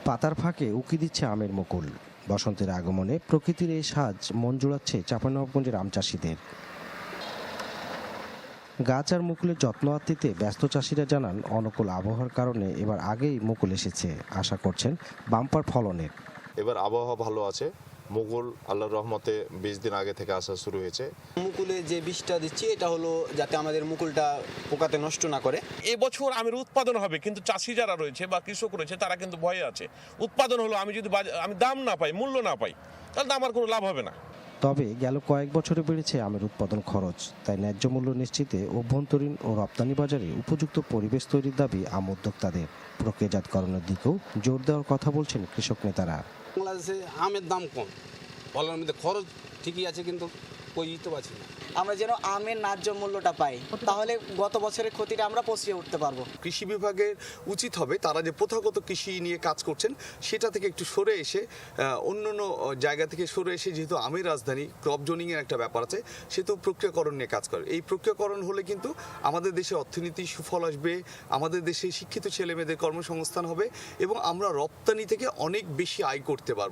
পাতার ফাঁকে উকি দিচ্ছে আমের মুকুল। বসন্তের আগমনে প্রকৃতির এই সাজ মন জুড়াচ্ছে চাঁপাইনবাবগঞ্জের আম চাষিদের। গাছ আর মুকুলের যত্ন আত্মিতে ব্যস্ত চাষিরা জানান, অনুকূল আবহাওয়ার কারণে এবার আগেই মুকুল এসেছে। আশা করছেন বাম্পার ফলনের। এবার আবহাওয়া ভালো আছে, মুকুল আল্লাহর রহমতে 20 দিন আগে থেকে আসা শুরু হয়েছে। মুকুলে যে বিষটা দিচ্ছি এটা হলো যাতে আমাদের মুকুলটা পোকাতে নষ্ট না করে। এবছর আমের উৎপাদন হবে, কিন্তু চাষি যারা রয়েছে বা কৃষক রয়েছে তারা কিন্তু ভয়ে আছে। উৎপাদন হলো, আমি যদি আমি দাম না পাই, মূল্য না পাই, তাহলে তো আমার কোনো লাভ হবে না। তবে গেল কয়েক বছরে বেড়েছে আমের উৎপাদন খরচ। তাই ন্যায্য মূল্য নিশ্চিতে অভ্যন্তরীণ ও রপ্তানি বাজারে উপযুক্ত পরিবেশ তৈরির দাবি আম উদ্যোক্তাদের। প্রক্রিয়াজাতকরণের দিকেও জোর দেওয়ার কথা বলছেন কৃষক নেতারা। বাংলাদেশে আমের দাম কম, ফলনের মধ্যে খরচ ঠিকই আছে, কিন্তু কই তো পাচ্ছি না। আমরা যেন আমের ন্যায্য মূল্যটা পাই, তাহলে গত বছরের ক্ষতিটা আমরা পচিয়ে উঠতে পারবো। কৃষি বিভাগের উচিত হবে তারা যে প্রথাগত কৃষি নিয়ে কাজ করছেন সেটা থেকে একটু সরে এসে অন্যান্য জায়গা থেকে সরে এসে, যেহেতু আমের রাজধানী, ক্রপ জোনিংয়ের একটা ব্যাপার আছে, সেহেতু প্রক্রিয়াকরণ নিয়ে কাজ করে। এই প্রক্রিয়াকরণ হলে কিন্তু আমাদের দেশে অর্থনীতি সুফল আসবে, আমাদের দেশে শিক্ষিত ছেলেমেয়েদের কর্মসংস্থান হবে এবং আমরা রপ্তানি থেকে অনেক বেশি আয় করতে পারবো।